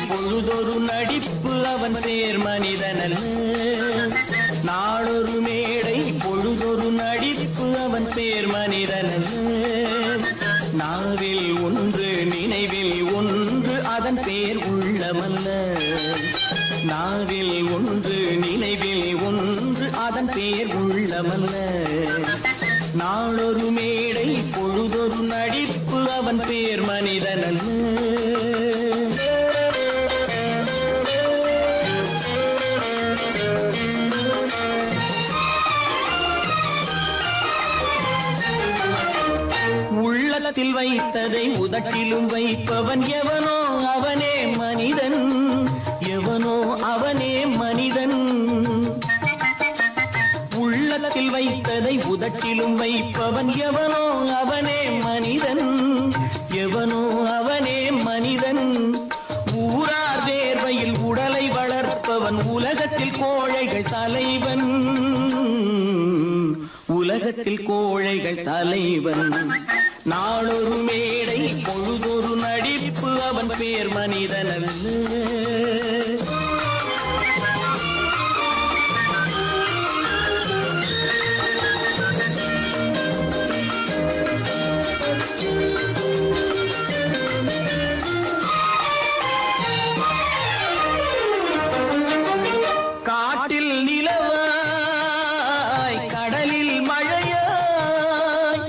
பொழுதொரு நடிப்பு அவன் பேர் மனிதனல்ல. நாளொரு மேடை பொழுதொரு நடிப்பு அவன் பேர் மனிதனல்ல. நாவில் ஒன்று நினைவில் ஒன்று அதன் பேர் உள்ளமல்ல. நாவில் ஒன்று நினைவில் ஒன்று அதன் பேர் உள்ளமல்ல. நாளொரு மேடை பொழுதொரு நடிப்பு அவன் பேர் மனிதனல்ல. உள்ளத்தில் வைத்ததை உதட்டிலும் வைப்பவன் எவனோ அவனே மனிதன். எவனோ அவனே மனிதன். உள்ளத்தில் வைத்ததை உதட்டிலும் வைப்பவன் எவனோ அவனே மனிதன். எவனோ அவனே மனிதன். ஊரார் வேர்வையில் உடலை வளர்ப்பவன் உலகத்தில் கோழைகள் தலைவன். உலகத்தில் கோழைகள் தலைவன். நாளொரு மேடை பொழுதொரு நடிப்பு அவன் பேர் மனிதனல்ல. காட்டில் நிலவாய் கடலில் மழையாய்.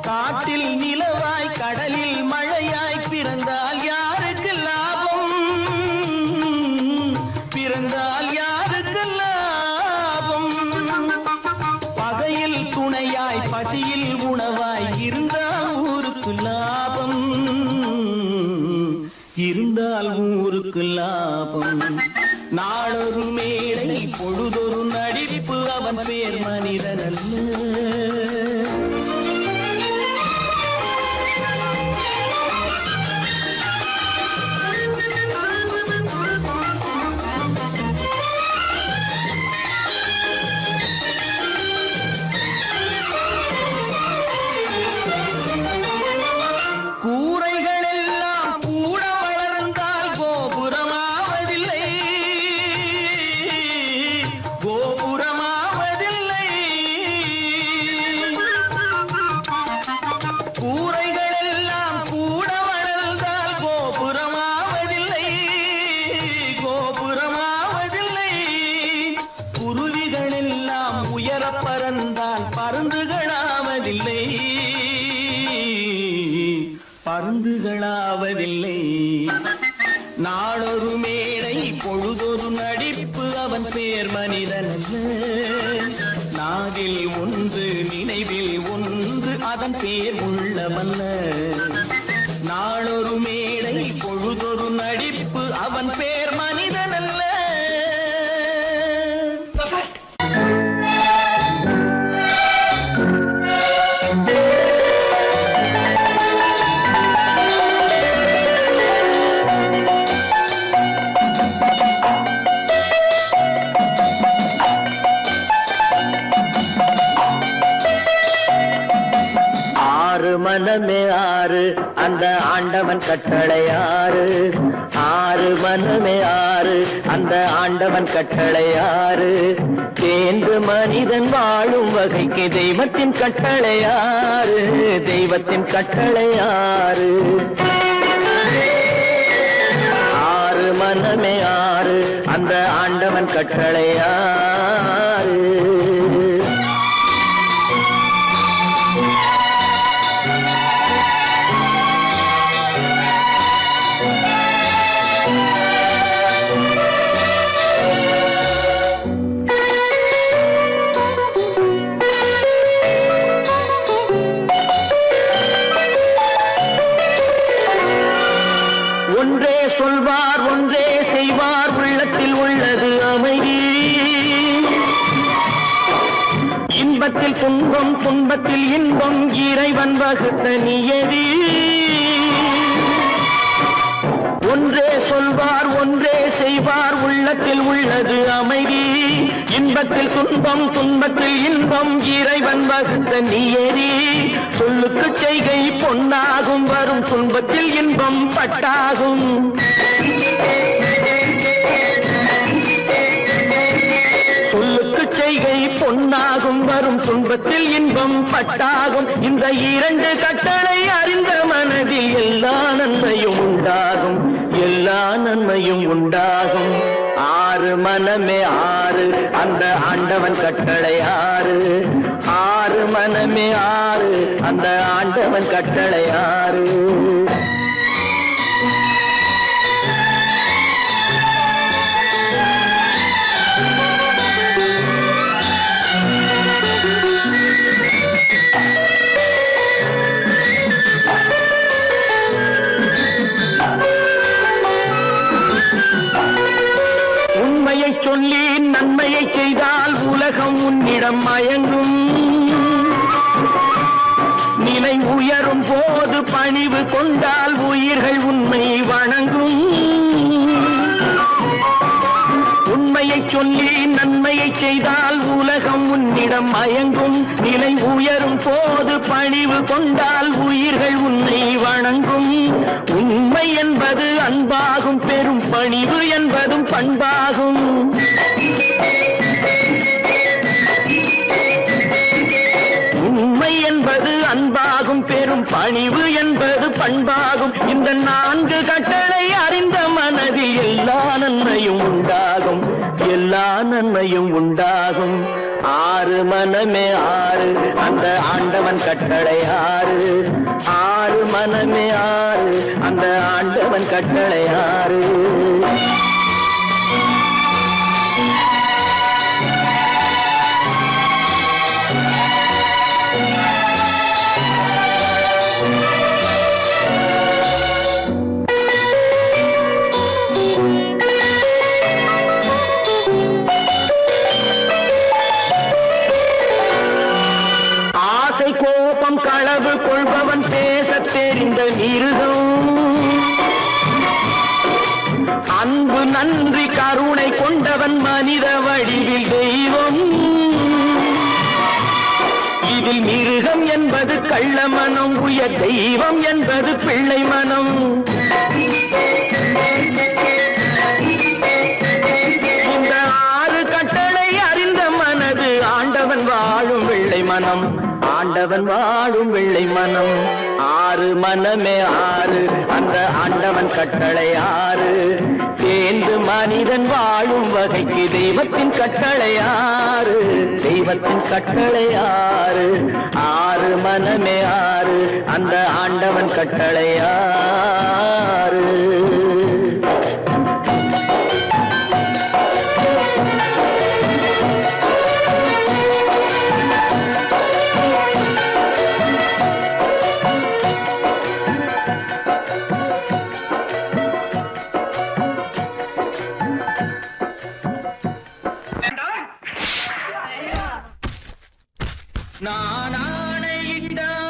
காட்டில் நிலவாய் கடலில் மழையாய் பிறந்தால் யாருக்கு லாபம்? பிறந்தால் யாருக்கு லாபம்? பகையில் துணையாய் பசியில் உணவாய் இருந்தால் ஊருக்கு லாபம். இருந்தால் ஊருக்கு லாபம். நாளொரு மேடை பொழுதொரு நடிப்பு அவன் பேர் மனிதனல்ல. பருந்துகளாவதில்லை. நாளொரு மேடை பொழுதொரு நடிப்பு அவன் பேர் மனிதனல்ல. நாவில் ஒன்று நினைவில் ஒன்று அதன் பேர் உள்ளமல்ல. நாளொரு மேடை பொழுதொரு நடிப்பு அவன் பேர் மனிதனல்ல. மனமே ஆறு அந்த ஆண்டவன் கட்டளையாறு. ஆறு மனமே ஆறு அந்த ஆண்டவன் கட்டளையாறு. தேர்ந்து மனிதன் வாழும் வகைக்கு தெய்வத்தின் கட்டளையாறு. தெய்வத்தின் கட்டளையாறு. ஆறு மனமே ஆறு அந்த ஆண்டவன் கட்டளையாறு. ஒன்றே சொல்வார் ஒன்றே செய்வார் உள்ளத்தில் உள்ளது அமைதி. இன்பத்தில் துன்பம் துன்பத்தில் இன்பம் இறைவன் வகுத்த நியதி. ஒன்றே சொல்வார் ஒன்றே செய்வார் உள்ளத்தில் உள்ளது அமைதி. இன்பத்தில் துன்பம் துன்பத்தில் இன்பம் இறைவன் வகுத்த நியதி. சொல்லுக்கு செய்கை பொன்னாகும் வரும் துன்பத்தில் இன்பம் பட்டாகும். பட்டாகும். இந்த இரண்டு கட்டளை அறிந்த மனதில் எல்லா நன்மையும் உண்டாகும், எல்லா நன்மையும் உண்டாகும். ஆறு மனமே ஆறு, அந்த ஆண்டவன் கட்டளை ஆறு. ஆறு மனமே ஆறு, அந்த ஆண்டவன் கட்டளை ஆறு. உண்மையை சொல்லி நன்மையை செய்தால் உலகம் உன்னிடம் மயங்கும். நிலை உயரும் போது பணிவு கொண்டால் உயிர்கள் உன்னை வணங்கும். உண்மையை சொல்லி நன்மையை செய்தால் உலகம் உன்னிடம் மயங்கும். நிலை உயரும் போது பணிவு கொண்டால் உயிர்கள் உன்னை வணங்கும். உண்மை என்பது அன்பாகும், பெரும் பணிவு என்பதும் பண்பாகும். உண்மை என்பது அன்பாகும், பெரும் பணிவு என்பது பண்பாகும். இந்த நான்கு கட்டளை அறிந்த மனதில் எல்லா நன்மையும் உண்டாகும், எல்லா நன்மையும் உண்டாகும். ஆறு மனமே ஆறு, அந்த ஆண்டவன் கட்டளை ஆறு. ஆறு மனமே ஆறு, அந்த ஆண்டவன் கட்டளை ஆறு. கோபம் களவு கொள்பவன் பேச தெரிந்த மிருகம். அன்பு நன்றி கருணை கொண்டவன் மனித வடிவில் தெய்வம். இதில் மிருகம் என்பது கள்ள மனம், உயர் தெய்வம் என்பது பிள்ளை மனம். இந்த ஆறு கட்டளை அறிந்த மனது ஆண்டவன் வாழும் வெள்ளை மனம், ஆண்டவன் வாழும் வெள்ளை மனம். ஆறு மனமே ஆறு, அந்த ஆண்டவன் கட்டளை ஆறு. தேர்ந்து மனிதன் வாழும் வகைக்கு தெய்வத்தின் கட்டளை ஆறு, தெய்வத்தின் கட்டளை ஆறு. ஆறு மனமே ஆறு, அந்த ஆண்டவன் கட்டளை ஆறு. நான் ஆணையிட்டால்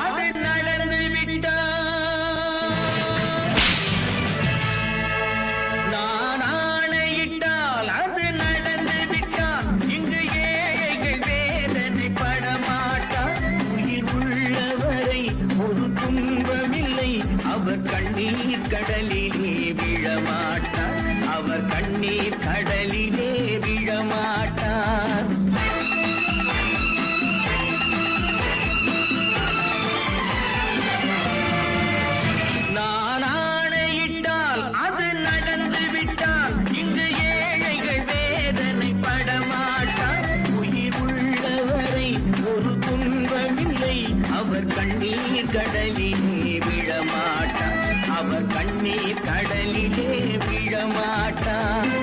அது நடந்து விட்டால். நான் ஆணையிட்டால் அது நடந்து விட்டால். இங்கு ஏழைகள் வேதனை படமாட்டார். உயிர் உள்ளவரை ஒரு துன்பமில்லை. அவர் கண்ணீர் கடலிலே விழமாட்டார், அவர் கண்ணீர் கடலிலே விழமாட்டார். நான் ஆணையிட்டால் அது நடந்து விட்டால். இங்கு ஏழைகள் வேதனை படமாட்டார். உயிர் உள்ளவரை ஒரு துன்பமில்லை. அவர் கண்ணீர் கடலிலே விழமாட்டார், அவர் கண்ணீர் கடலிலே விழமாட்டார்.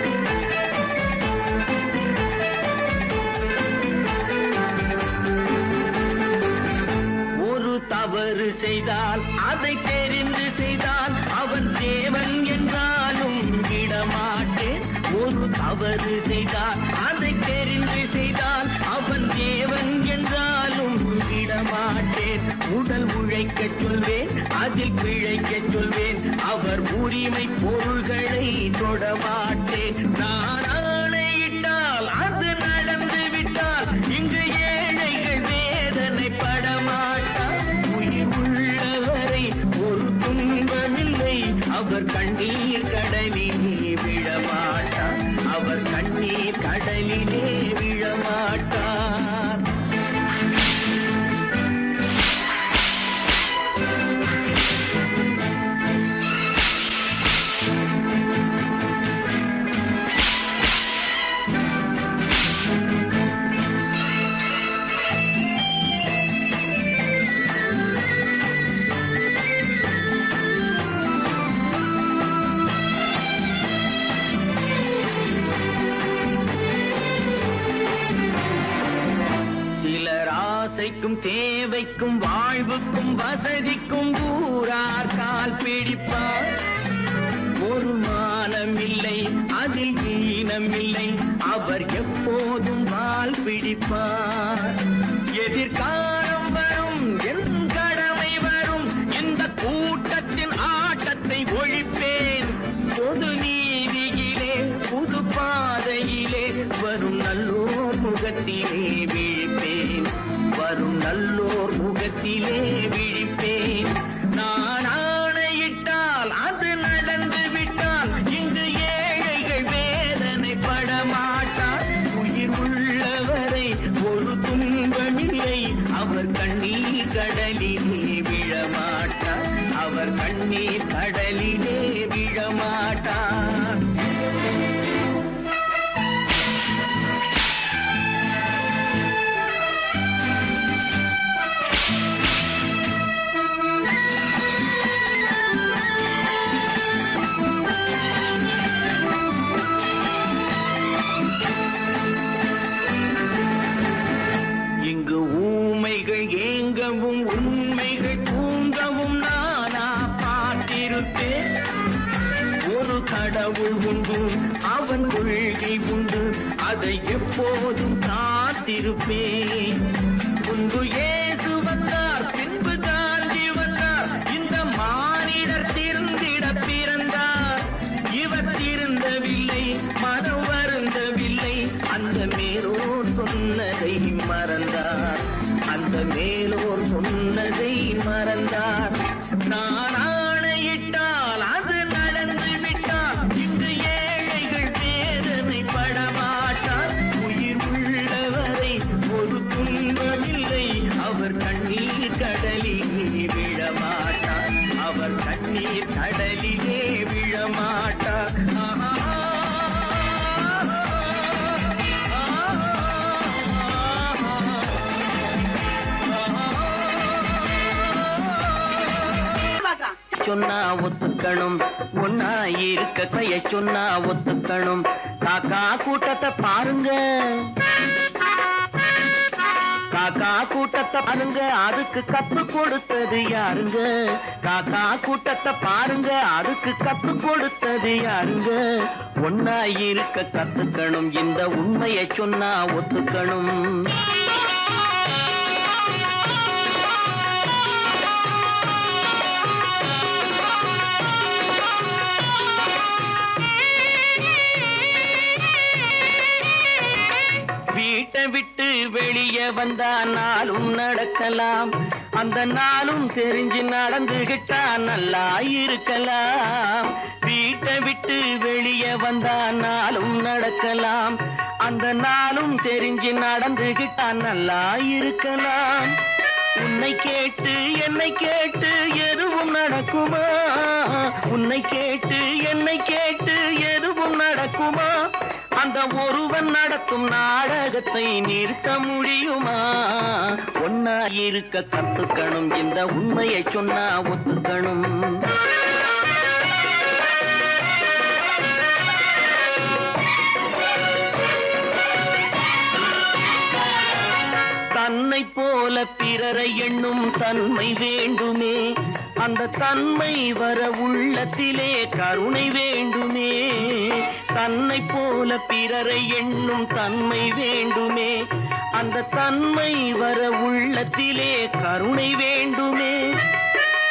ஒரு தவறு செய்தால் அதை தெரிந்து செய்தால் அவன் தேவன் என்றாலும் விடமாட்டேன். ஒரு தவறு செய்தால் அதை தெரிந்து செய்தால் அவன் தேவன் என்றாலும் விடமாட்டேன். உடல் உழைக்கச் சொல்வேன், அதில் பிழைக்கச் சொல்வேன். அவர் உரிமை பொருள்களை தொடமாட்டேன். நான் ஆணையிட்டால் அது நடந்து விட்டால். இங்கு ஏழைகள் வேதனை படமாட்டார். உயிர் உள்ளவரை ஒரு துன்பமில்லை. அவர் கண்ணீர் கடலிலே விழமாட்டார், அவர் கண்ணீர் கடலிலே தேவைக்கும் தேவைக்கும் வாழ்வுக்கும் வசதிக்கும் ஊரார் கால் பிடிப்பார். ஒரு மானமில்லை அதில் ஈனமில்லை, அவர் எப்போதும் வால் பிடிப்பார். எதிர்காலம் வரும் என் கடமை வரும், இந்த கூட்டத்தின் ஆட்டத்தை ஒழிப்பேன். பொது நீதியிலே புது பாதையிலே வரும் நல்லோர் முகத்திலே விழிப்பேன். வரும் நல்லோர் முகத்திலே விழிப்பேன். நான் ஆணையிட்டால் அது நடந்து விட்டால் இங்கு ஏழைகள் வேதனை படமாட்டார். உயிர் உள்ளவரை ஒரு துன்பமில்லை, அவர் கண்ணீர் கடலிலே விழமாட்டார். அவர் கண்ணீர் கடலிலே விழமாட்டார். இங்கு ஊமைகள் ஏங்கவும் உண்மைகள் தூங்கவும் நானா பார்த்திருப்பேன். ஒரு கடவுள் உண்டு, அவன் கொள்கை உண்டு, அதை எப்போதும் காத்திருப்பேன். முன்பு இயேசு வந்தார், பின்பு காந்தி வந்தார், இந்த மானிடர் திருந்திட பிறந்தார். இவர் திருந்தவில்லை, மனம் வருந்தவில்லை, அந்த மேலோர் சொன்னதை மறந்தார். அந்த மேலோர் சொன்னதை மறந்தார். நான் ஆணையிட்டால் அது நடந்து விட்டால் இங்கு ஏழைகள் வேதனை படமாட்டார். உயிர் உள்ளவரை ஒரு துன்பமில்லை, அவர் கண்ணீர் கடலிலே விழமாட்டார். அவர் கண்ணீர் கடலிலே விழமாட்டார். சொன்னா ஒத்துக்கணும், ஒன்னா இருக்க கைய சொன்னா ஒத்துக்கணும். காக்கா கூட்டத்தை பாருங்க, காக்கா கூட்டத்தை பாருங்க, அதுக்கு கத்து கொடுத்தது யாருங்க? காக்கா கூட்டத்தை பாருங்க, அதுக்கு கத்து கொடுத்தது யாருங்க? ஒன்னா இருக்க கத்துக்கணும், இந்த உண்மையை சொன்னா ஒத்துக்கணும். வீட்டை விட்டு வெளியே வந்தா நாளும் நடக்கலாம், அந்த நாளும் தெரிஞ்சு நடந்துகிட்டா நல்லா இருக்கலாம். வீட்டை விட்டு வெளியே வந்தா நாளும் நடக்கலாம், அந்த நாளும் தெரிஞ்சு நடந்துகிட்டா நல்லா இருக்கலாம். உன்னை கேட்டு என்னை கேட்டு எதுவும் நடக்குமா? உன்னை கேட்டு என்னை கேட்டு எதுவும் நடக்குமா? அந்த ஒருவன் நடத்தும் நாடகத்தை நிறுத்த முடியுமா? ஒன்னா இருக்க கத்துக்கணும், இந்த உண்மையை சொன்னா ஒத்துக்கணும். தன்னை போல பிறரை எண்ணும் தன்மை வேண்டுமே, அந்த தன்மை வர உள்ளத்திலே கருணை வேண்டுமே. தன்னை போல பிறரை எண்ணும் தன்மை வேண்டுமே, அந்த தன்மை வர உள்ளத்திலே கருணை வேண்டுமே.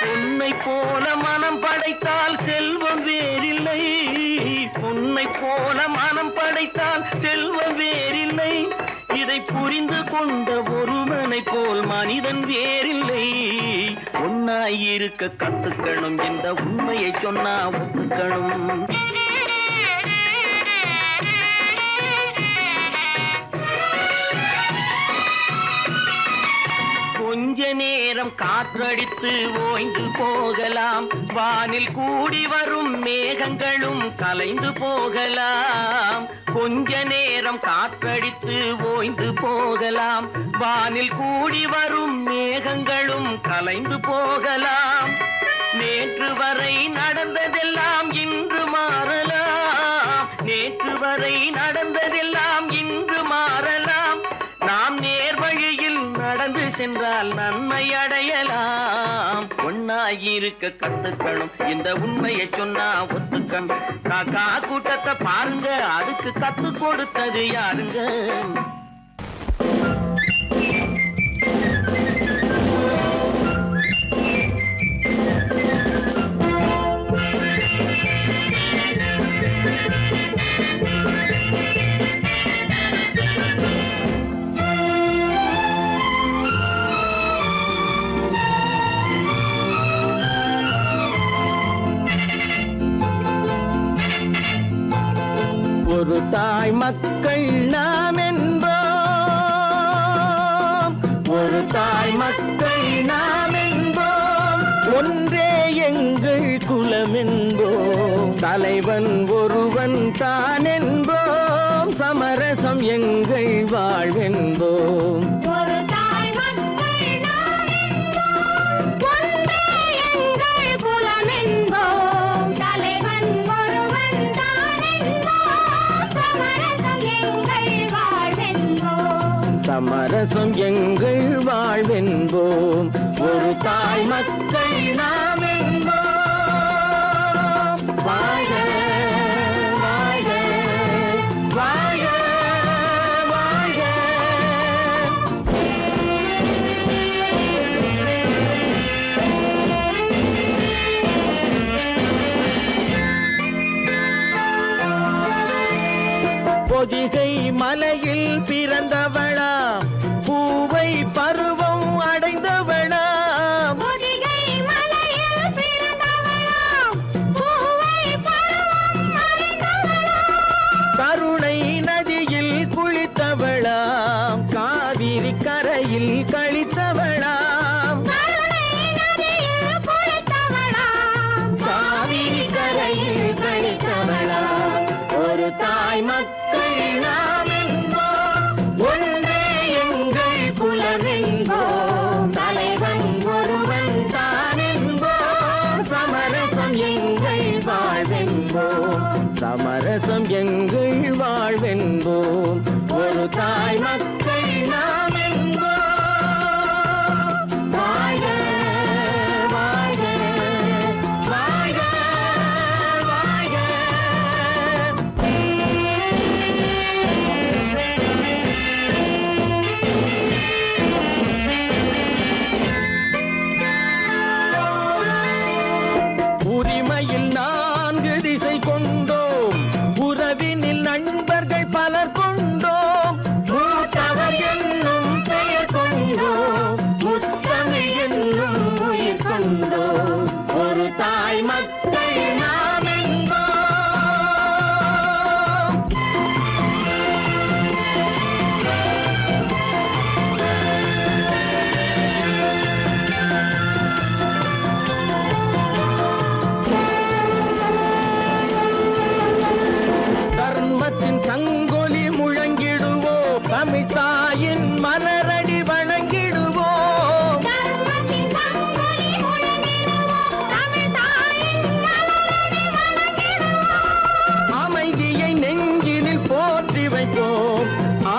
பொன்னை போல மனம் படைத்தால் செல்வம் வேறில்லை, பொன்னை போல மனம் படைத்தால் செல்வம் வேறில்லை. இதை புரிந்து கொண்ட ஒருவனை போல் மனிதன் வேறில்லை. ஒன்னாயிருக்க கத்துக்கணும், இந்த உண்மையை சொன்னா ஒத்துக்கணும். கொஞ்ச நேரம் காற்றடித்து ஓய்ந்து போகலாம், வானில் கூடி வரும் மேகங்களும் கலைந்து போகலாம். கொஞ்ச நேரம் காற்றடித்து ஓய்ந்து போகலாம், வானில் கூடி வரும் மேகங்களும் கலைந்து போகலாம். நேற்று வரை நடந்ததெல்லாம் இன்று மாறலாம், நேற்று வரை நடந்ததெல்லாம் இன்று மாறலாம். நாம் நேர்வழியில் நடந்து சென்றால் இருக்க கத்துக்கணும். இந்த உண்மையை சொன்னா ஒத்துக்கணும். காக்கா கூட்டத்தை பாருங்க, அதுக்கு கத்து கொடுத்தது யாருங்க? ஒரு தாய் மக்கள் நாம் என்போம், ஒரு தாய் மக்கள் நாம் என்போம், ஒன்றே எங்கள் குலம் என்போம், தலைவன் ஒருவன் தான் என்போம், சமரசம் எங்கள் வாழ்வென்போம். சமரசம் எங்கள் வாழ்வென்போம், ஒரு தாய் மக்கள் நாம் என்போம். வாழ வாழ வாழ வாழ. பொதிகை மலையில் பிறந்தவளா, பூவை பருவம் அடைந்தவளா, பொதிகை மலையில் பிறந்தவளா, பூவை பருவம் அடைந்தவளா, கருணை நதியில் குளித்தவளா, காவிரி கரையில் கழித்தவளா, கருணை நதியில் குளித்தவளா, காவிரி கரையில் கழித்தவளா. ஒரு தாய் மக்கள் நாம் என்போம், ஒன்றே எங்கள் குலம் என்போம், தலைவன் ஒருவன் தான் என்போம், சமரசம் எங்கள் வாழ்வென்போம், சமரசம் எங்கள் வாழ்வென்போம், ஒரு தாய் மக்கள் நாம் என்போம். வாழ வாழ வாழ வாழ. உரிமையில் 4 திசை கொண்டோம், உறவினில் நண்பர்கள் பலர் கொண்டோம், மூத்தவர் என்னும் பெயர் கொண்டோம், முத்தமிழ் என்னும் உயிர் கொண்டோம், ஒரு தாய் மக்கள் நாம் என்போம். தர்மத்தின் சங்கொலி முழங்கிடுவோம், தமிழ் தாயின் மலரடி வணங்கிடுவோம், தர்மத்தின் சங்கொலி முழங்கிடுவோம், தமிழ் தாயின் மலரடி வணங்கிடுவோம், அமைதியை நெஞ்சினில் போற்றி வைப்போம்,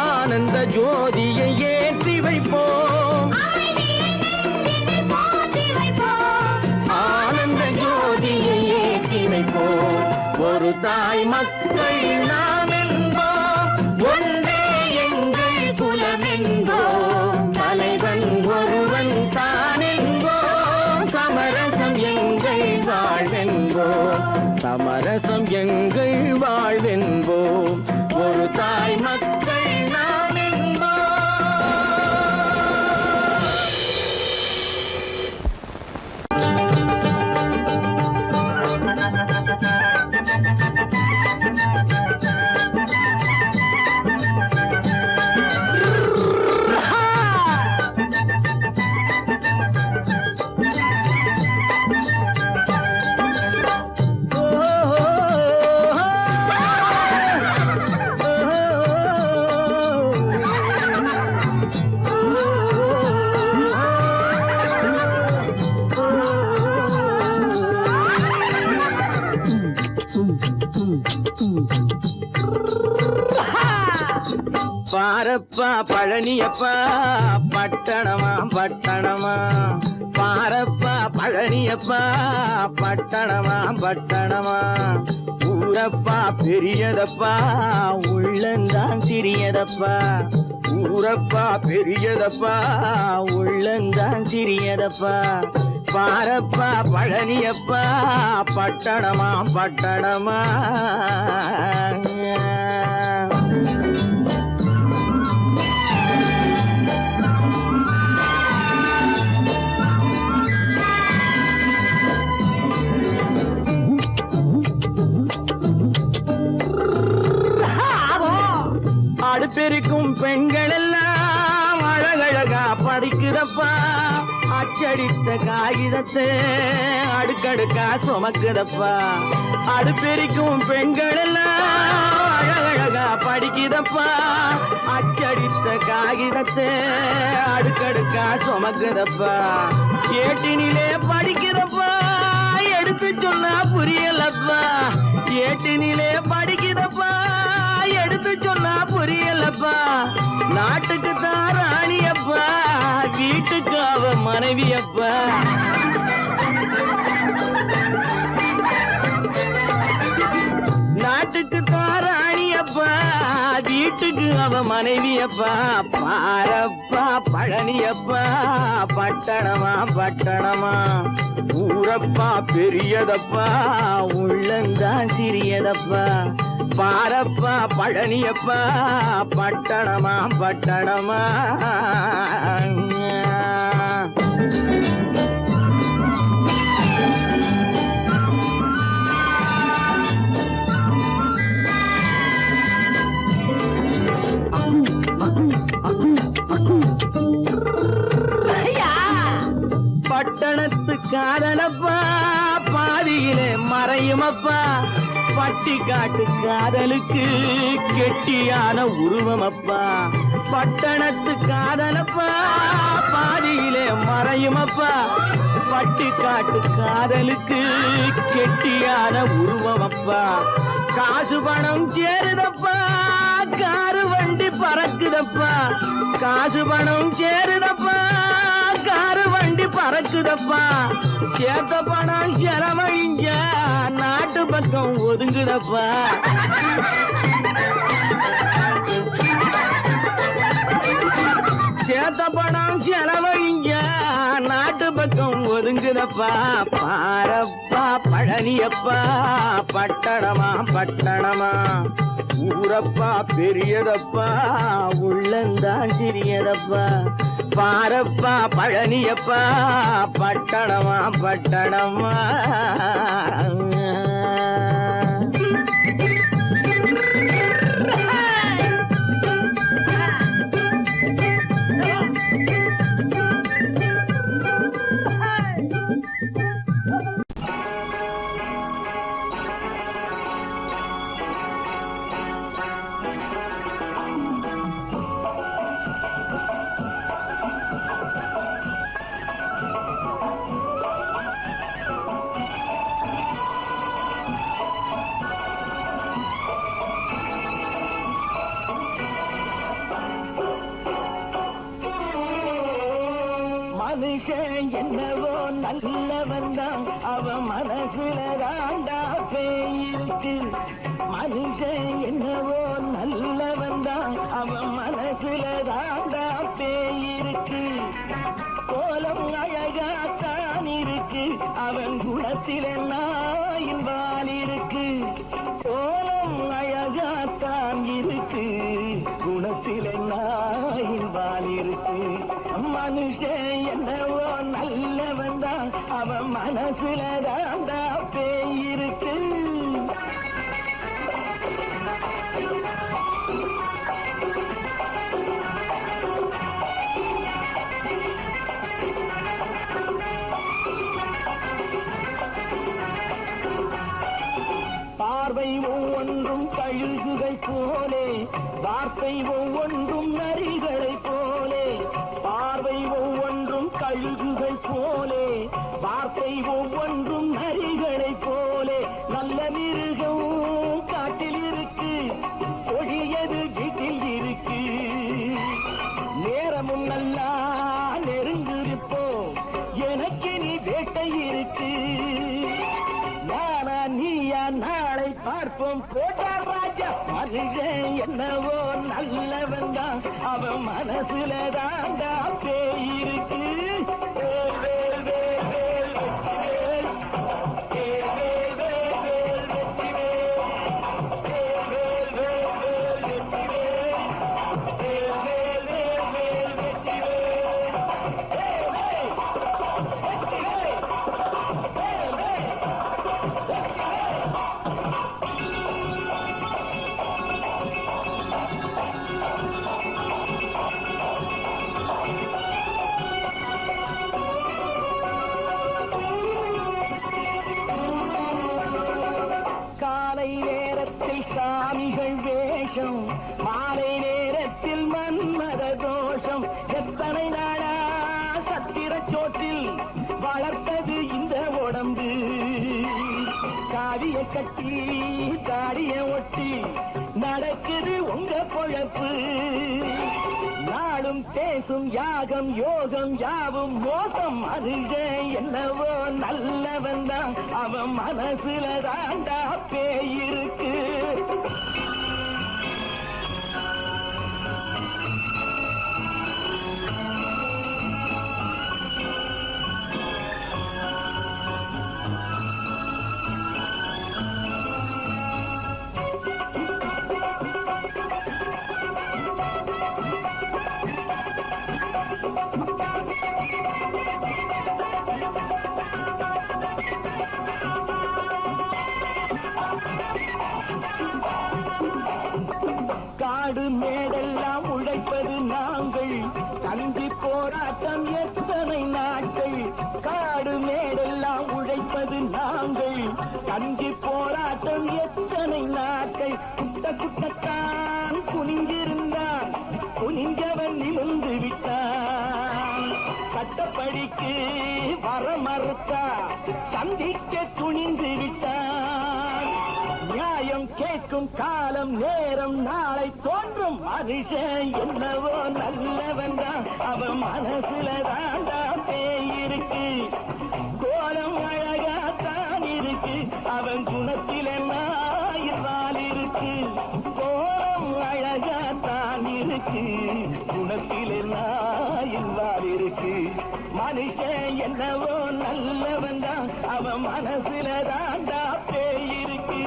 ஆனந்த ஜோதியை ஏற்றி வைப்போம், அமைதியை நெஞ்சினில் போற்றி வைப்போம், ஆனந்த ஜோதியை ஏற்றி வைப்போம், ஒரு தாய் மக்கள் நாம் என்போம், ஒன்றே எங்கள் குலம் என்போம், தலைவன் ஒருவன் தான் என்போம், சமரசம் எங்கள் வாழ்வென்போம், சமரசம் எங்கள் வாழ்வென்போம், ஒரு தாய் மக்கள் நாம் என்போம். பாரப்பா பழனியப்பா பட்டணமா பட்டணமா, பாரப்பா பழனியப்பா பட்டணமா பட்டணமா ஊரப்பா பெரியதப்பா உள்ளந்தான் சிறியதப்பா ஊரப்பா பெரியதப்பா உள்ளந்தான் சிறியதப்பா பாரப்பா பழனியப்பா பட்டணமா பட்டணமா அடுப்பெருக்கும் பெண்கள் எல்லாம் அழகழகா படிக்குதப்பா அச்சடித்த காகிதத்தை அடுக்கடுக்கா சுமக்குதப்பா அடுப்பெருக்கும் பெண்கள் எல்லாம் அழகழகா படிக்குதப்பா அச்சடித்த காகிதத்தை அடுக்கடுக்கா சுமக்குதப்பா ஏட்டினிலே படிக்குதப்பா எடுத்து சொன்னா புரியலப்பா ஏட்டினிலே படிக்குதப்பா எடுத்து சொன்னா புரியலப்பா நாட்டுக்கு தான் ராணியப்பா வீட்டுக்கு அவ மனைவியப்பா நாட்டுக்கு தான் ராணியப்பா வீட்டுக்கு அவ மனைவியப்பா பாரப்பா பழனியப்பா பட்டணமா பட்டணமா ஊரப்பா பெரியதப்பா உள்ளந்தான் சிறியதப்பா பாரப்பா பழனியப்பா பட்டணமா பட்டணமா பட்டணத்து காதலப்பா பாதியிலே மறையுமப்பா பட்டி காட்டு காதலுக்கு கெட்டியான உருவமப்பா பட்டணத்து காதலப்பா பாதியிலே மறையுமப்பா பட்டி காட்டு காதலுக்கு கெட்டியான உருவமப்பா காசு பணம் சேருதப்பா காரு வண்டி பறக்குதப்பா காசு பணம் சேருதப்பா காரு வண்டி பறக்குதப்பா சேத்த பணம் செலவழிஞ்ச நாட்டு பக்கம் ஒதுங்குதப்பா சேத்த பணம் செலவழிஞ்ச நாட்டு பக்கம் ஒதுங்குதப்பா பாரப்பா பழனியப்பா பட்டணமா பட்டணமா ஊரப்பா பெரியதப்பா உள்ளந்தான் சிறியதப்பா பாரப்பா பழனியப்பா பட்டணமா பட்டணமா மனுஷன் என்னவோ நல்லவன் தான் அவன் மனசுல தாண்டா பேயிருக்கு மனுஷன் என்னவோ நல்லவன் தான் அவன் மனசுல தாண்டா பேயிருக்கு கோலம் அழகாத்தான் இருக்கு அவன் குணத்தில நாயின் வால் இருக்கு கோலம் அழகாத்தான் இருக்கு குணத்தில நாயின் வால் இருக்கு மனுஷன் என்னவோ நல்லவன் தான் அவன் மனசுல தாண்டா பேயிருக்கு பார்வை ஒவ்வொன்றும் கழுகுகை போலே வார்த்தை ஒவ்வொன்றும் நரிகளை போலே பார்வை ஒவ்வொன்றும் கழுகுகை போலே வார்த்தை ஒவ்வொன்றும் நரிகளை போலே நல்ல மிருகம் காட்டில் இருக்கு கொடியது வீட்டில் இருக்கு நேரமும் நல்லா நெருங்கிருப்போம் எனக்கு நீ வேட்டை பார்ப்போம் போட்டார் ராஜா மனுஷன் என்னவோ நல்லவன் தான் அவன் மனசுல தாண்டா பேய் இருக்கு வேல் வேல் வேல் வேல் வெற்றி வேல் வேல் வேல் வேல் வெற்றி வேல் வேல் வேல் வேல் வெற்றி வேல் வேல் வேல் வேல் வெற்றி காலை நேரத்தில் சாமிகள் வேஷம் மாலை நேரத்தில் மன்மத தோஷம் எத்தனை நாளா சத்திர சோற்றில் வளர்த்தது இந்த உடம்பு காவிய கட்டி தாடிய ஒட்டி நடக்குது உங்க பொழப்பு நாளும் பேசும் யாகம் யோகம் யாவும் மோசம் மனுஷன் என்னவோ நல்லவன் தான் அவன் மனசுல தாண்டா பேய் இருக்கு காடு மேடெல்லாம் உழைப்பது நாங்கள் தந்தி போராட்டம் எத்தனை நாட்கள் காடு மேடெல்லாம் உழைப்பது நாங்கள் தந்தி போராட்டம் எத்தனை நாட்கள் குட்ட குட்டத்தான் குனிஞ்சிருந்தான் குனிஞ்சவன் நிமிர்ந்து விட்டான் சட்டப்படிக்கு வர மறுத்தா சந்திக்க துணிந்து விட்டான் நியாயம் கேட்கும் காலம் நேரம் நாளை தோன்றும் மனுஷன் என்னவோ நல்லவன் தான் அவன் மனசுல தாண்டா பேய் இருக்கு கோலம் அழகாத்தான் இருக்கு அவன் குணத்தில நாயிரால் இருக்கு கோலம் அழகாத்தான் இருக்கு குணத்தில நாயிரால் இருக்கு மனுஷன் என்னவோ நல்லவன் தான் அவன் மனசுல தாண்டா பேய் இருக்கு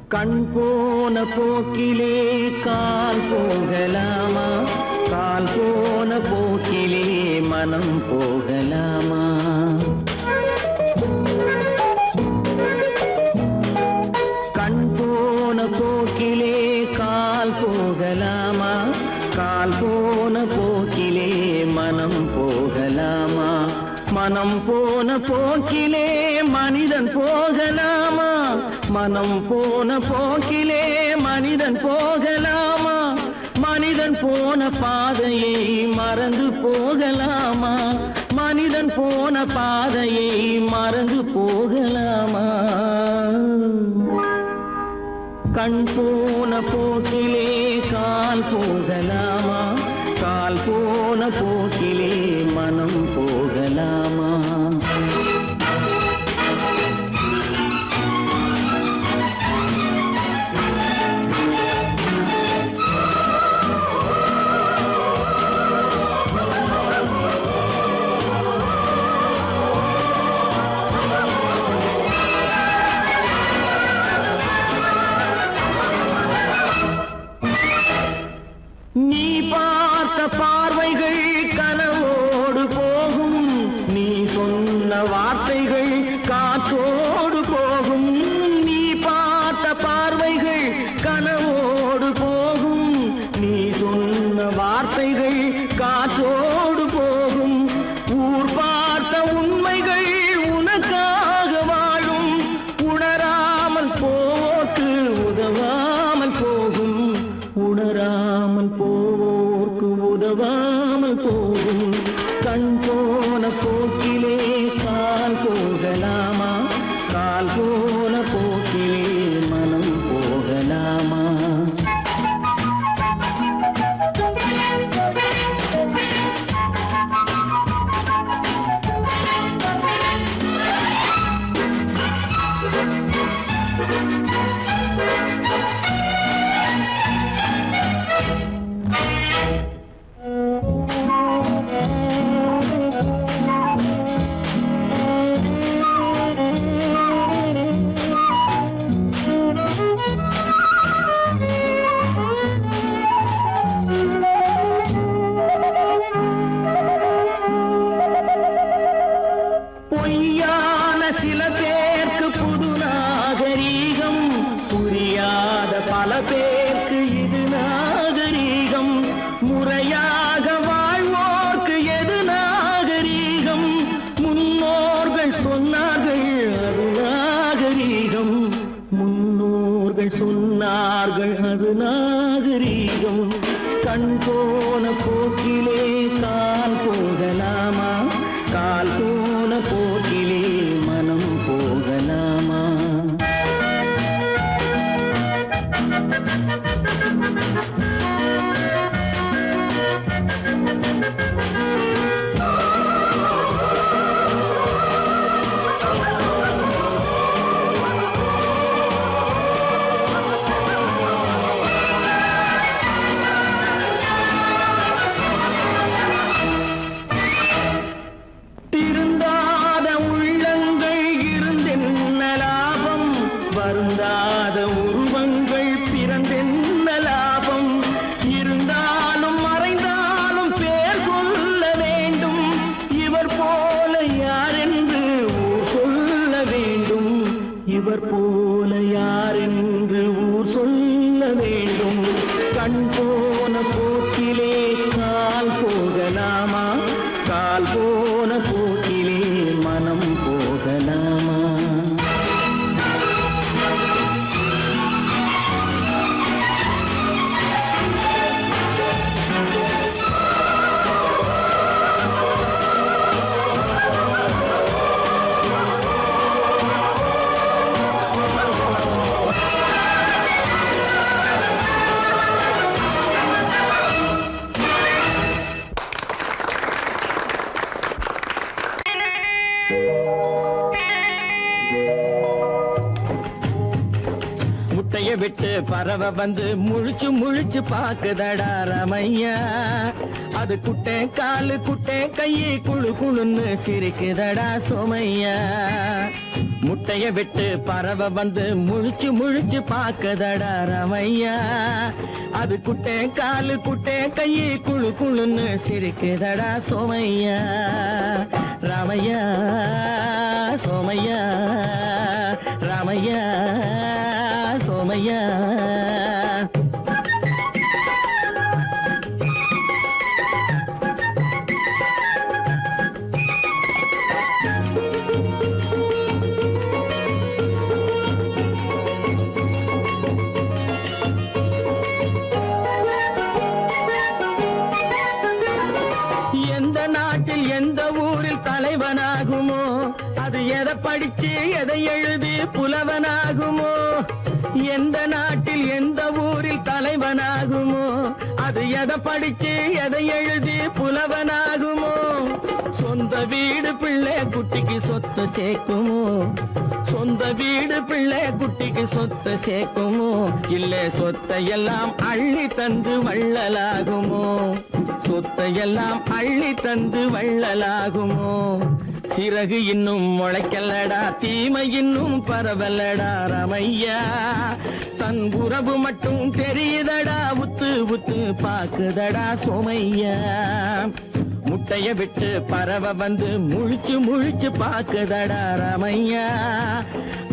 கண் போன போக்கிலே கால் போகலாமா கால் போன போக்கிலே மனம் போகலாமா கண் போன போக்கிலே கால் போகலாமா கால் போன போக்கிலே மனம் போகலாமா மனம் போன போக்கிலே மனிதன் போகலாமா மனம் போன போக்கிலே மனிதன் போகலாமா மனிதன் போன பாதையை மறந்து போகலாமா மனிதன் போன பாதையை மறந்து போகலாமா கண் போன போக்கிலே கால் போகலாமா கால் போன போக்கிலே மனம் போகலாமா காற்றோடு போகும் நீ பார்த்த பார்வைகள் கனவோடு போகும் நீ சொன்ன வார்த்தைகள் காற்றோடு போகும் ஊர் பார்த்த உண்மைகள் உனக்காக வாழும் உணராமல் போக்கு உதவாமல் போகும் உணராமல் போக்கு உதவாமல் போகும் கண் போன போக்கிலே கால் போகலாமா கால் போன போக்கிலே மனம் போகலாமா பொய்யான சில பேருக்கு புது நாகரீகம் புரியாத பல பேருக்கு இது நாகரீகம் முறையாக வாழ்வோர்க்கு எது நாகரீகம் முன்னோர்கள் சொன்னார்கள் அது நாகரீகம் முன்னோர்கள் சொன்னார்கள் அது நாகரீகம் கண் போன போக்கிலே கால் போகலாமா கால் போன போக்கிலே மனம் போகலாமா திருந்தாத உள்ளங்கள் இருந்தென்ன லாபம் வருந்தாத உருவங்கள் பிறந்தென்ன லாபம் இருந்தாலும் மறைந்தாலும் பேர் சொல்ல வேண்டும் இவர் போல யாரென்று ஊர் சொல்ல வேண்டும் இவர் போல யாரென்று ஊர் சொல்ல வேண்டும் கண் போன போக்கிலே கால் போகலாமா கால் போன போக்கிலே மனம் போகலாமா முட்டைய விட்டு பறவை வந்து முழிச்சு முழிச்சு பாக்குதடா ரமையா அது குட்டை காலு குட்டை கையை குழு குழுன்னு சிரிக்குதடா சோமையா முட்டைய விட்டு பறவை வந்து முழிச்சு முழிச்சு பாக்குதடா ரமையா அது குட்டை காலு குட்டை கையை குழு குழுன்னு சிரிக்குதடா சோமையா ராமையா சோமையா ராமையா சோமையா எந்த நாட்டில் எந்த ஊரில் தலைவனாகுமோ அது எதை படிச்சு எதை எழுதி புலவனாகுமோ எந்த நாட்டில் எந்த ஊரில் தலைவனாகுமோ அது எதை படிச்சு எதை எழுதி புலவனாகுமோ சொந்த வீடு பிள்ளை குட்டிக்கு சொத்து சேர்க்குமோ சொந்த வீடு பிள்ளை குட்டிக்கு சொத்து சேர்க்குமோ இல்லை சொத்தை எல்லாம் அள்ளி தந்து வள்ளலாகுமோ சொத்தை எல்லாம் அள்ளி தந்து வள்ளலாகுமோ சிறகு இன்னும் முளைக்கல்லடா தீமை இன்னும் பரவலடா ரமையா தன் உறவு மட்டும் தெரியுதடா உத்து உத்து பாக்குதடா சோமையா முட்டைய விட்டு பறவை வந்து முழிச்சு முழிச்சு பாக்குதடா ராமையா.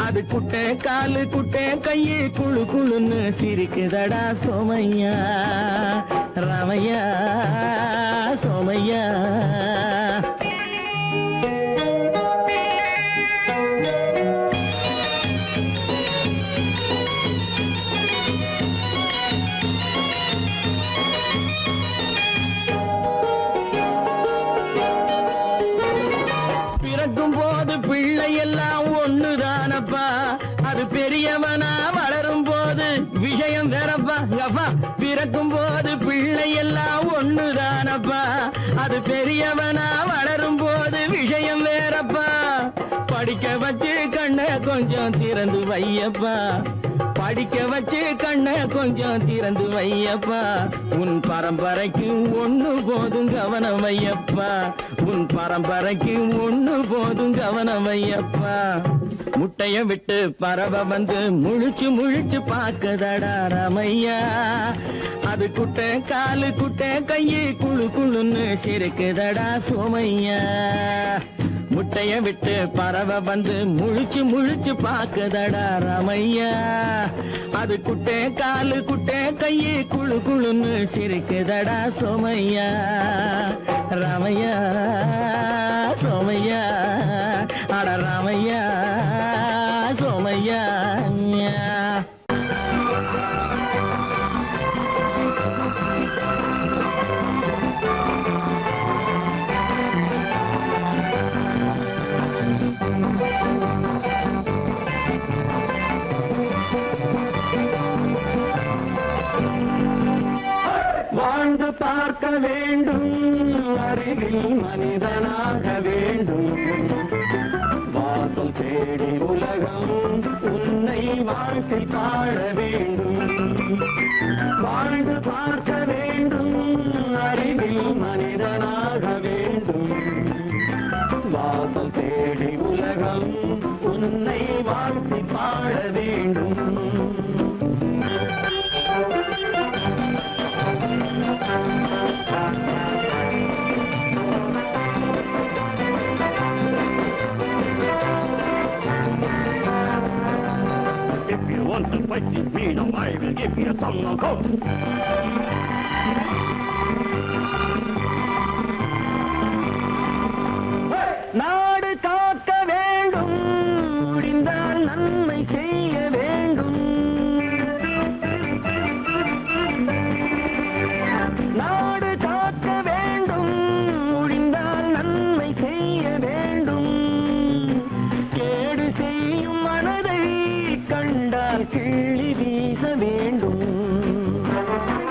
அது குட்டை காலு குட்டை கையு குழு குழுன்னு சிரிக்குதடா சோமையா. ராமையா சோமையா. பிறக்கும் போது பிள்ளை எல்லாம் ஒண்ணுதானப்பா, அது பெரியவனா வளரும் போது விஷயம் வேறப்பா. அப்பா பிறக்கும் போது பிள்ளை எல்லாம் ஒண்ணுதானப்பா, அது பெரியவனா வளரும் போது விஷயம் வேறப்பா. படிக்க வச்சு கண்ணை கொஞ்சம் திறந்து வையப்பா, படிக்க வச்சு கண்ணை கொஞ்சம் திறந்து வையப்பா. உன் பரம்பரைக்கு ஒண்ணு போதும் கவனம் வையப்பா, உன் பரம்பரைக்கு ஒண்ணு போதும் கவனம் வையப்பா. முட்டைய விட்டு பறவை வந்து முழிச்சு முழிச்சு பாக்குதடா ராமையா. அது குட்டை காலு குட்டை கையு குழு குழுன்னு சிரிக்குதடா சோமையா. முட்டைய விட்டு பறவை வந்து முழிச்சு முழிச்சு பாக்குதடா ராமையா. அது குட்டை காலு குட்டை கையு குழு குழுன்னு சிரிக்குதடா சோமையா. ராமையா சோமையா. அட ராமையா சோமையா. வாழ்ந்து பார்க்க வேண்டும், அறிவில் மனிதனாக வேண்டும். வாசல் தேடி உலகம் உன்னை வாழ்க்கை பாட வேண்டும். வாழ்ந்து பார்க்க வேண்டும், அறிவில் மனிதனாக வேண்டும். வாசல் தேடி உலகம் உன்னை வாழ்க்கை பாட வேண்டும். If you want to fight with me now, I will give you some of those. நாடு காக்க வேண்டும், முடிந்தால் நன்மை செய்ய வேண்டும். நாடு காக்க வேண்டும், முடிந்தால் நன்மை செய்ய வேண்டும். கேடு செய்யும் மனதை கண்டால் கிள்ளி வீச வேண்டும்.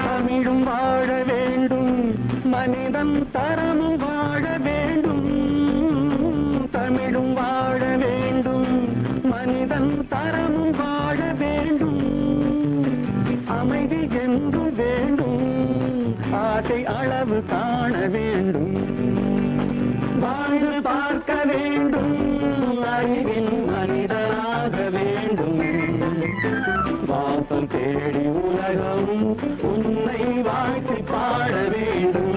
தமிழும் வாழ வேண்டும், மனிதன் தரமும் வாழ வேண்டும். தமிழும் வாழ வேண்டும், மனிதன் தரமும் வாழ வேண்டும். அமைதி என்று வேண்டும், ஆசை அளவு காண வேண்டும். வாழ்ந்து பார்க்க வேண்டும், அறிவில் மனிதனாக வேண்டும். வாசம் தேடி உலகம் உன்னை வாழ்க்கை பாட வேண்டும்.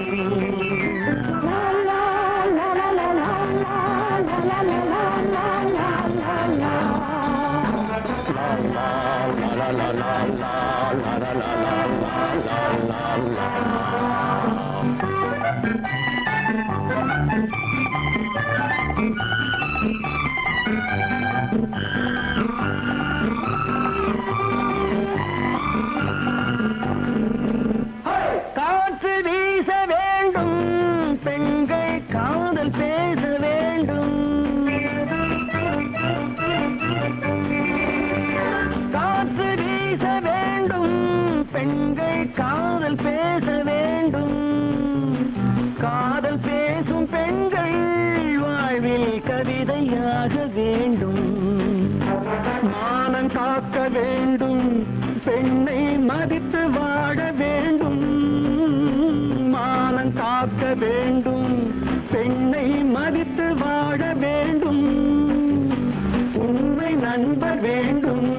காற்று வீச வேண்டும், பெண்கள் காதல் பேச வேண்டும். காற்று வீச வேண்டும், பெண்கள் காதல் பேச வேண்டும். காதல் பேசும் பெண்கள் வாழ்வில் கவிதையாக வேண்டும். மானம் காக்க வேண்டும், பெண்ணை மதித்து வாழ வேண்டும். மானம் காக்க வேண்டும், பெண்ணை மதித்து வாழ வேண்டும். உண்மை நண்பர் வேண்டும்,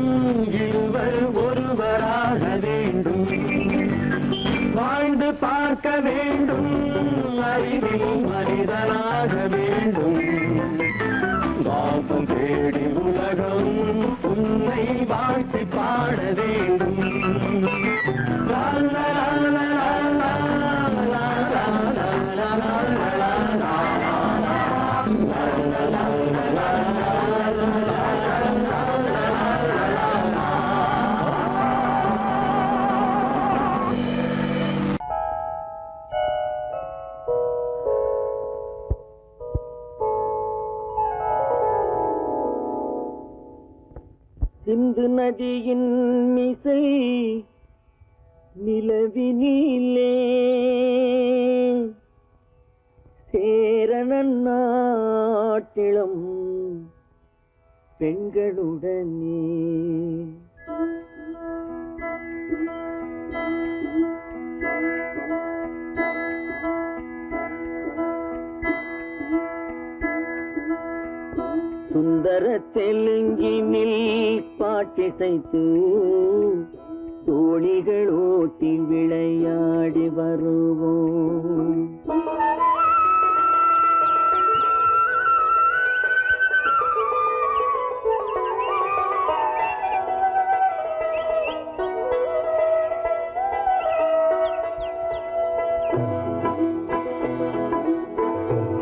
இருவர் ஒருவராக வேண்டும். வாழ்ந்து பார்க்க வேண்டும், அறிவில் சிந்து நதியின் மிசை நிலவினிலே சேரணன் நாட்டிளம் பெண்களுடனே சுந்தர தெலுங்கினில் பாட்டிசைத்து தோணிகள் ஓட்டி விளையாடி வருவோம்.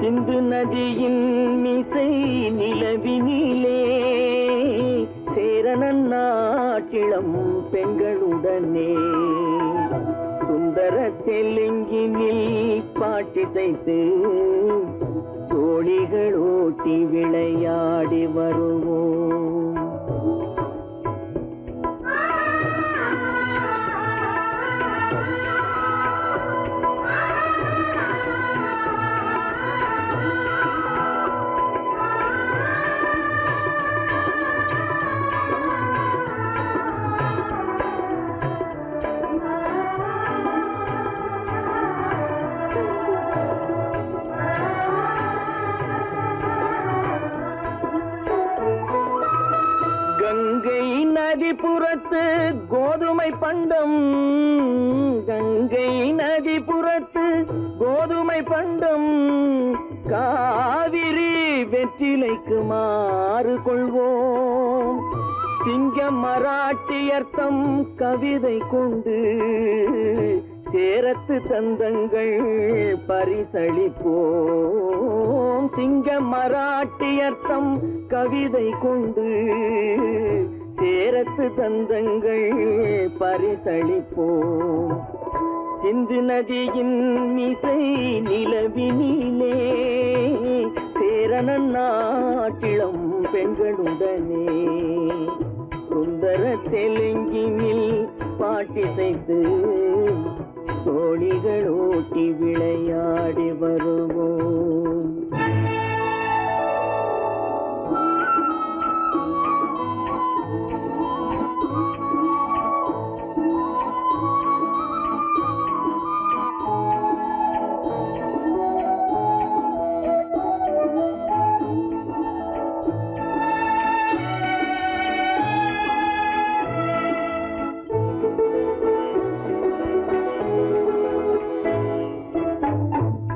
சிந்து நதியின் மிசை நிலவினிலே சேரணன் நாட்டிளம் பெண்களுடனே சுந்தர தெலுங்கினில் பாட்டிசைத்து தோணிகள் ஓட்டி விளையாடி வருவோம். கங்கை நதிபுறத்து கோதுமை பண்டம், கங்கை நதிபுறத்து கோதுமை பண்டம், காவிரி வெற்றிலைக்கு மாறு கொள்வோம். சிங்க மராட்டியர்த்தம் கவிதை கொண்டு சேரத்து தந்தங்கள் பரிசளிப்போம். சிங்க மராட்டியர்த்தம் கவிதை கொண்டு சேரத்து தந்தங்கள் பரிசளிப்போம். சிந்து நதியின் மிசை நிலவினிலே சேரணன் நாட்டிளம் பெண்களுடனே சுந்தர தெலுங்கினில் பாட்டிசைத்து தோணிகள் ஓட்டி விளையாடி வருவோம்.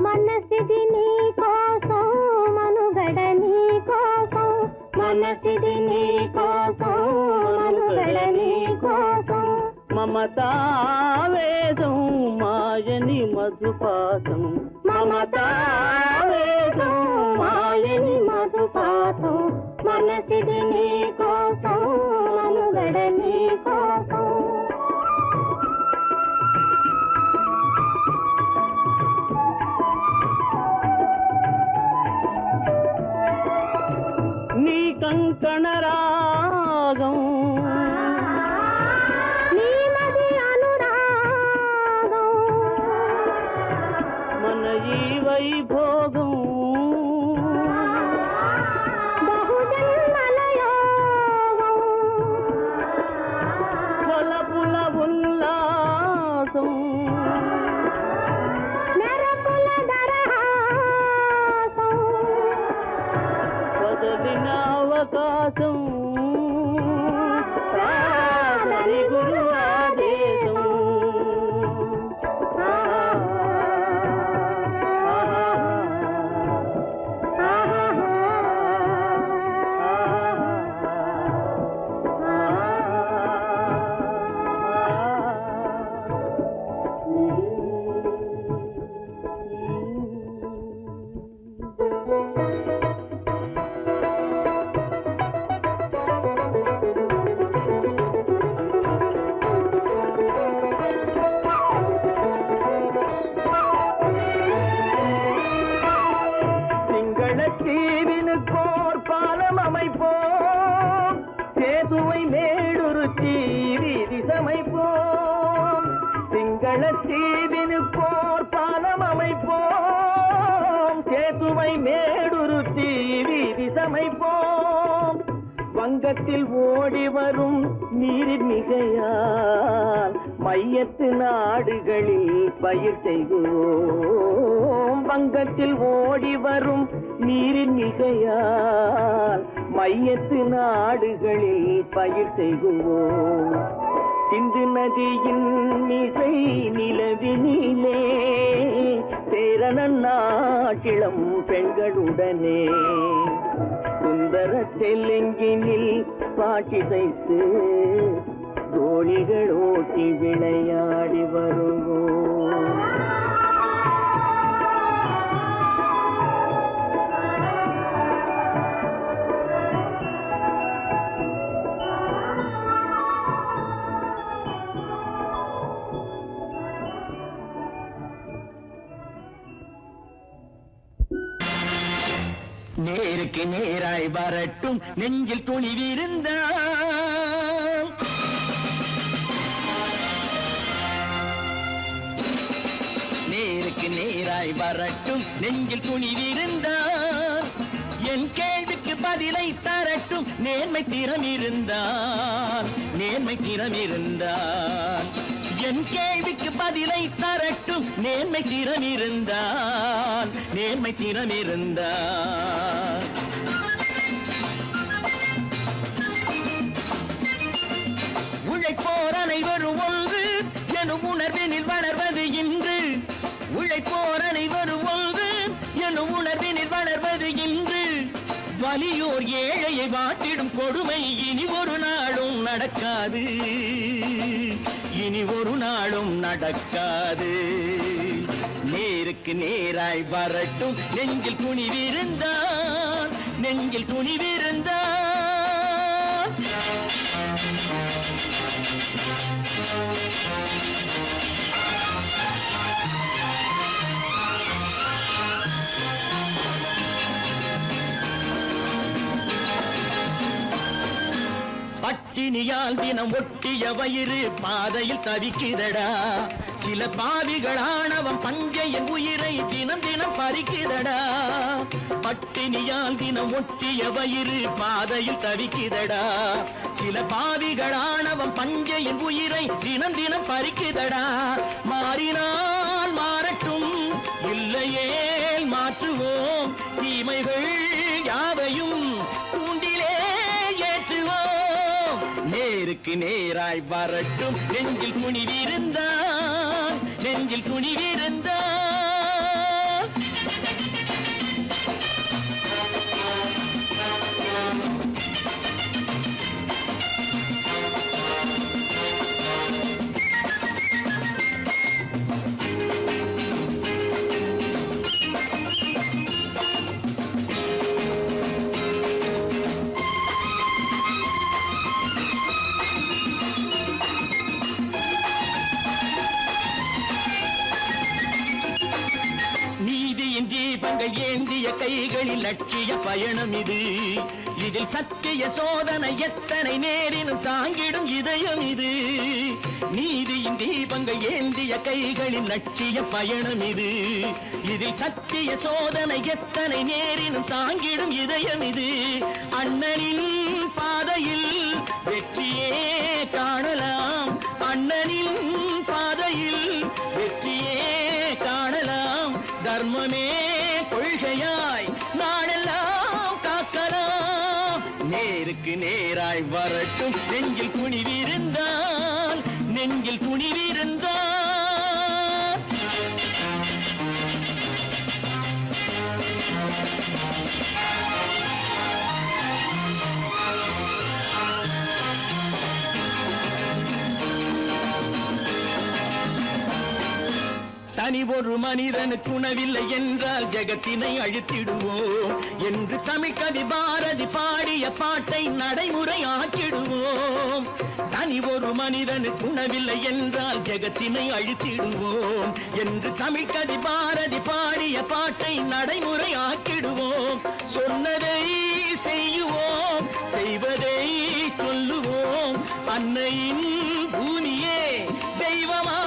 మనసిది నీ కోసం మనుగడ నీ కోసం మమతావేదం మాయని మధుపాసం మమతావేదం మాయని మధుపాసం మనసిది నీ కోసం మనుగడ నీ కోసం కంకణ రాగం నీమది అనురాగం మన ఈ వైభోగం బహుజన్మల యోగం వలపుల ఉల్లాసం మెరపుల దరహాసం వదలిన అవకాశం సాధని గురు ఆదేశం வங்கத்தில் ஓடி வரும் நீரின் மிகையால் மையத்து நாடுகளில் பயிர் செய்குவோம். வங்கத்தில் ஓடி வரும் நீரின் மிகையால் மையத்து நாடுகளில் பயிர் செய்குவோம். சிந்து நதியின் மிசை நிலவினிலே சேரணன் நாட்டிளம் பெண்களுடனே சுந்தர தெலுங்கினில் பாட்டிசைத்து தோணிகள் ஓட்டி விளையாடி வருவோம். நேருக்கு நேராய் வரட்டும் நெஞ்சில் துணிவிருந்தால் நேருக்கு நேராய் வரட்டும் நெஞ்சில் துணிவிருந்தால் என் கேள்விக்கு பதிலை தரட்டும் நேர்மை திறம் இருந்தால் என் கேள்விக்கு பதிலை தரட்டும் நேர்மை திறம் இருந்தால் உழைப்போர் அனைவரும் ஒன்று எனும் உணர்வினில் வளர்வது இன்று உழைப்போர் அனைவரும் ஒன்று எனும் உணர்வினில் வளர்வது இன்று வலியோர் ஏழையை வாட்டிடும் கொடுமை இனி ஒரு நாளும் நடக்காது நேருக்கு நேராய் வரட்டும் நெஞ்சில் துணிவிருந்தால் பட்டினியால் தினம் ஒட்டிய வயிறு பாதையில் தவிக்குதடா சில பாவிகள் ஆணவம் பஞ்சையின் உயிரை தினம் தினம் பறிக்குதடா பட்டினியால் தினம் ஒட்டிய வயிறு பாதையில் தவிக்குதடா சில பாவிகள் ஆணவம் பஞ்சையின் உயிரை தினம் தினம் பறிக்குதடா மாறினால் மாறட்டும் இல்லையே மாற்றுவோம் தீமைகள் யாவையும் தூண்டிலே ஏற்றுவோம் நேருக்கு நேராய் வரட்டும் நெஞ்சில் துணிவிருந்தால் தீபங்கள் ஏந்திய கைகளில் லட்சிய பயணம் இது இதில் சத்திய சோதனை எத்தனை நேரினும் தாங்கிடும் இதயம் இது நீதியின் தீபங்கள் ஏந்திய கைகளில் லட்சிய பயணம் இது இதில் சத்திய சோதனை எத்தனை நேரினும் தாங்கிடும் இதயம் இது அண்ணனின் பாதையில் வெற்றியே காணலாம் அண்ணனின் பாதையில் வெற்றியே காணலாம் தர்மமே கொள்கையாய் நாளெல்லாம் காக்கலாம் நேருக்கு நேராய் வரட்டும் நெஞ்சில் துணிவிருந்தால் தனி ஒரு மனிதனுக்கு உணவில்லை என்றால் ஜெகத்தினை அழித்திடுவோம் என்று தமிழ் கவி பாரதி பாடிய பாட்டை நடைமுறையாக்கிடுவோம் தனி ஒரு மனிதனுக்கு உணவில்லை என்றால் ஜெகத்தினை அழித்திடுவோம் என்று தமிழ் கவி பாரதி பாடிய பாட்டை நடைமுறையாக்கிடுவோம் சொன்னதை செய்யுவோம் செய்வதை சொல்லுவோம் அன்னையின் பூமியே தெய்வமா